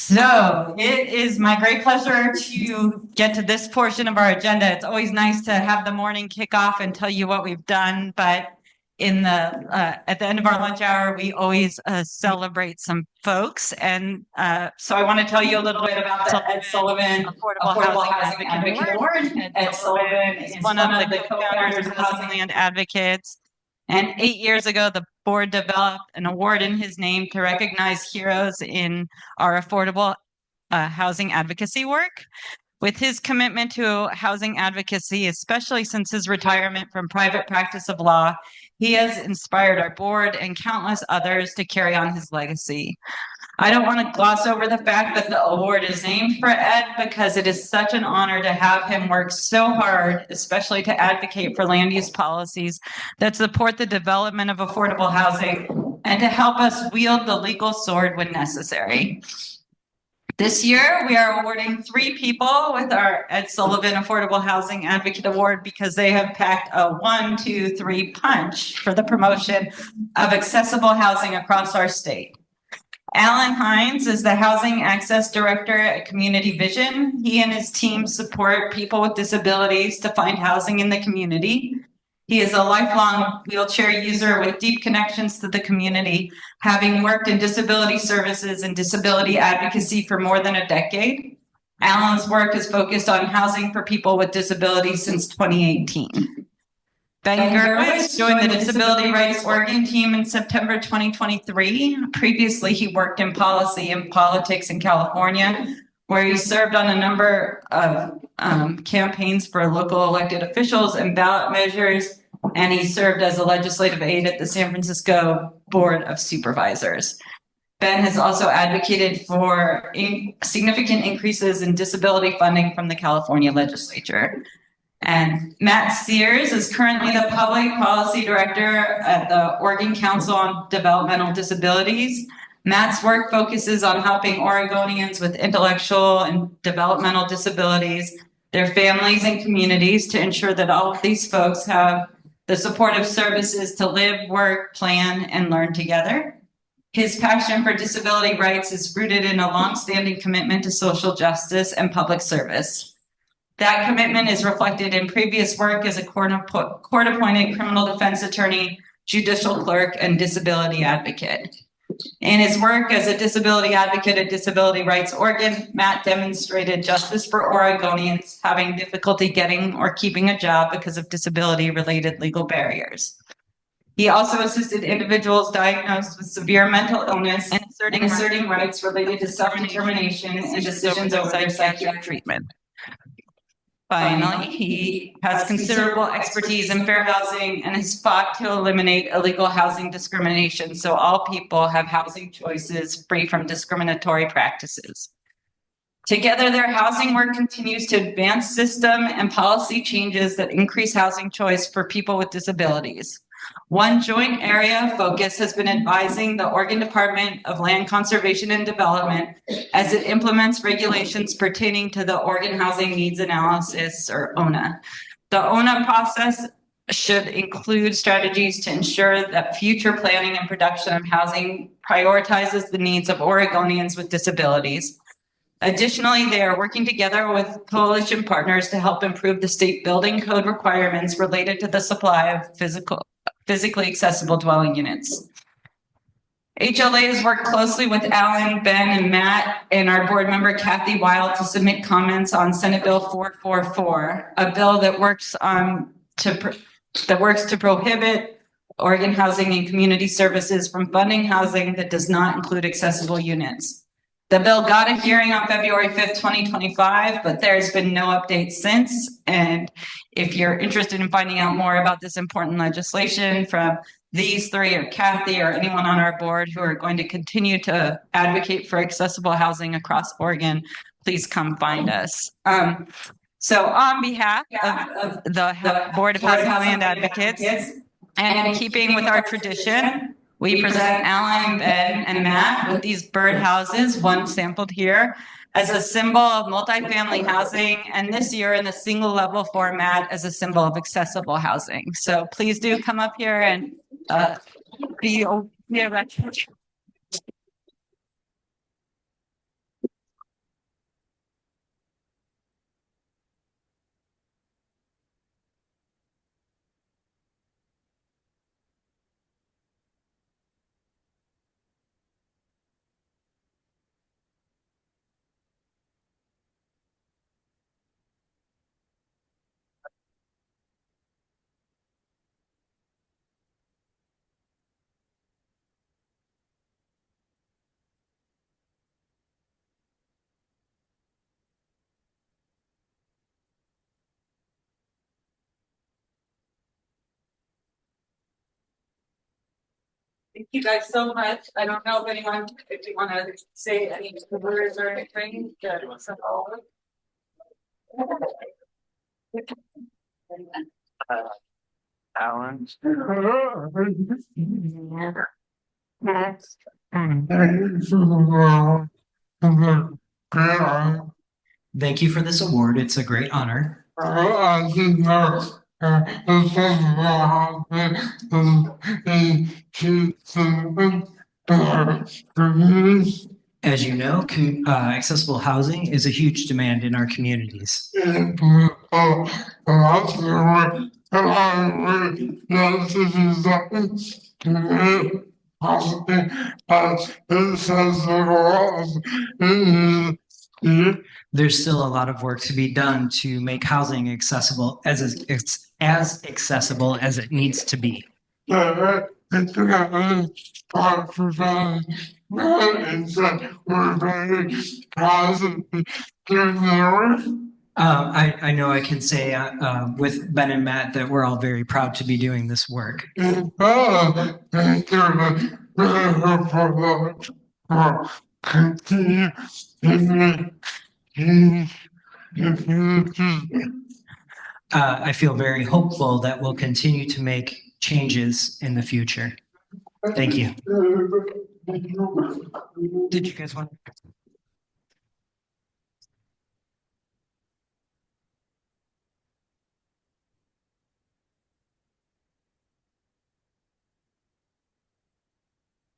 So it is my great pleasure to get to this portion of our agenda. It's always nice to have the morning kickoff and tell you what we've done, but at the end of our lunch hour, we always celebrate some folks. And so I want to tell you a little bit about the Ed Sullivan Affordable Housing Advocate Award. Ed Sullivan is one of the co-founders of Housing Land Advocates. And 8 years ago, the board developed an award in his name to recognize heroes in our affordable housing advocacy work. With his commitment to housing advocacy, especially since his retirement from private practice of law, he has inspired our board and countless others to carry on his legacy. I don't want to gloss over the fact that the award is named for Ed because it is such an honor to have him work so hard, especially to advocate for land use policies that support the development of affordable housing and to help us wield the legal sword when necessary. This year, we are awarding 3 people with our Ed Sullivan Affordable Housing Advocate Award because they have packed a 1, 2, 3 punch for the promotion of accessible housing across our state. Alan Hines is the Housing Access Director at Community Vision. He and his team support people with disabilities to find housing in the community. He is a lifelong wheelchair user with deep connections to the community, having worked in disability services and disability advocacy for more than a decade. Alan's work is focused on housing for people with disabilities since 2018. Ben Gurewitz joined the Disability Rights Oregon team in September 2023. Previously, he worked in policy and politics in California, where he served on a number of campaigns for local elected officials and ballot measures, and he served as a legislative aide at the San Francisco Board of Supervisors. Ben has also advocated for significant increases in disability funding from the California legislature. And Matt Sears is currently the Public Policy Director at the Oregon Council on Developmental Disabilities. Matt's work focuses on helping Oregonians with intellectual and developmental disabilities, their families and communities to ensure that all of these folks have the supportive services to live, work, plan, and learn together. His passion for disability rights is rooted in a longstanding commitment to social justice and public service. That commitment is reflected in previous work as a court-appointed criminal defense attorney, judicial clerk, and disability advocate. In his work as a disability advocate at Disability Rights Oregon, Matt demonstrated justice for Oregonians having difficulty getting or keeping a job because of disability-related legal barriers. He also assisted individuals diagnosed with severe mental illness and asserting rights related to self-determination and decisions over their psychiatric treatment. Finally, he has considerable expertise in fair housing and has fought to eliminate illegal housing discrimination so all people have housing choices free from discriminatory practices. Together, their housing work continues to advance system and policy changes that increase housing choice for people with disabilities. One joint area of focus has been advising the Oregon Department of Land Conservation and Development as it implements regulations pertaining to the Oregon Housing Needs Analysis, or OHNA. The OHNA process should include strategies to ensure that future planning and production of housing prioritizes the needs of Oregonians with disabilities. Additionally, they are working together with coalition partners to help improve the state building code requirements related to the supply of physically accessible dwelling units. HLA has worked closely with Alan, Ben, and Matt, and our board member Kathy Wild to submit comments on Senate Bill 444, a bill that works to prohibit Oregon Housing and Community Services from funding housing that does not include accessible units. The bill got a hearing on February 5th, 2025, but there's been no update since. And if you're interested in finding out more about this important legislation from these 3 or Kathy or anyone on our board who are going to continue to advocate for accessible housing across Oregon, please come find us. So on behalf of the Board of Housing Land Advocates, and in keeping with our tradition, we present Alan, Ben, and Matt with these birdhouses, one sampled here, as a symbol of multifamily housing, and this year in the single level format as a symbol of accessible housing. So please do come up here and be Thank you guys so much. I don't know if you want to say any words or anything. Alan. Thank you for this award. It's a great honor. As you know, accessible housing is a huge demand in our communities. There's still a lot of work to be done to make housing accessible as accessible as it needs to be. I know I can say with Ben and Matt that we're all very proud to be doing this work. I feel very hopeful that we'll continue to make changes in the future. Thank you. Did you guys want to?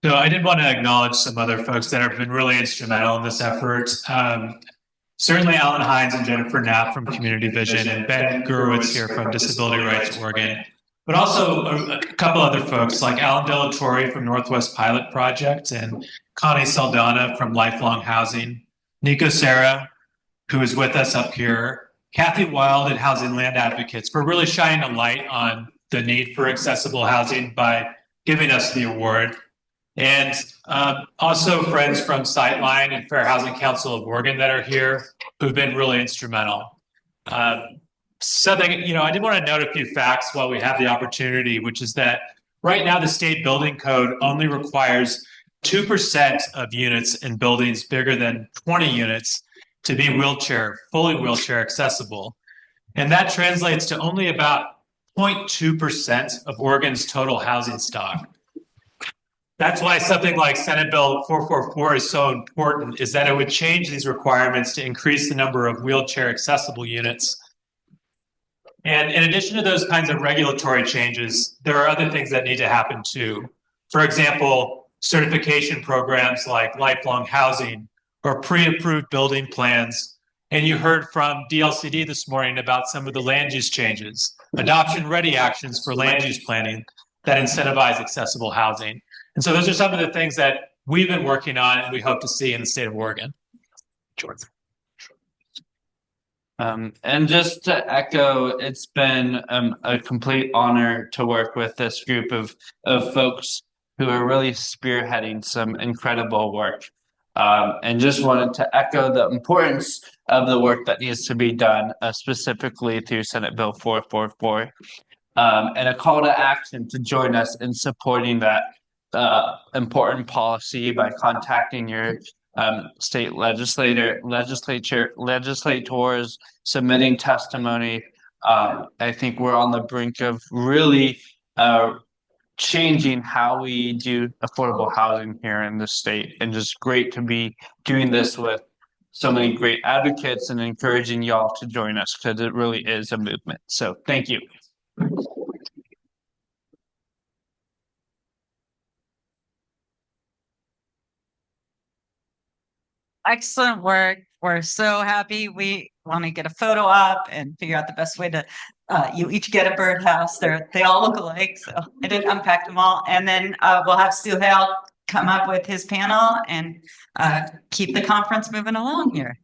So I did want to acknowledge some other folks that have been really instrumental in this effort. Certainly Alan Hines and Jennifer Knapp from Community Vision and Ben Gurewitz here from Disability Rights Oregon, but also a couple other folks like Alan Delatorre from Northwest Pilot Project and Connie Saldana from Lifelong Housing, Nico Serra, who is with us up here, Kathy Wild at Housing Land Advocates for really shining a light on the need for accessible housing by giving us the award. And also friends from Sightline and Fair Housing Council of Oregon that are here who've been really instrumental. Something, I did want to note a few facts while we have the opportunity, which is that right now the state building code only requires 2% of units in buildings bigger than 20 units to be fully wheelchair accessible. And that translates to only about 0.2% of Oregon's total housing stock. That's why something like Senate Bill 444 is so important, is that it would change these requirements to increase the number of wheelchair accessible units. And in addition to those kinds of regulatory changes, there are other things that need to happen too. For example, certification programs like Lifelong Housing or pre-approved building plans. And you heard from DLCD this morning about some of the land use changes, adoption-ready actions for land use planning that incentivize accessible housing. And so those are some of the things that we've been working on and we hope to see in the state of Oregon. George. And just to echo, it's been a complete honor to work with this group of folks who are really spearheading some incredible work. And just wanted to echo the importance of the work that needs to be done, specifically through Senate Bill 444, and a call to action to join us in supporting that important policy by contacting your state legislators, submitting testimony. I think we're on the brink of really changing how we do affordable housing here in the state, and just great to be doing this with so many great advocates and encouraging y'all to join us because it really is a movement. So thank you. Excellent work. We're so happy. We want to get a photo up and figure out the best way to, you each get a birdhouse. They all look alike, so I didn't unpack them all. And then we'll have Stu Hale come up with his panel and keep the conference moving along here.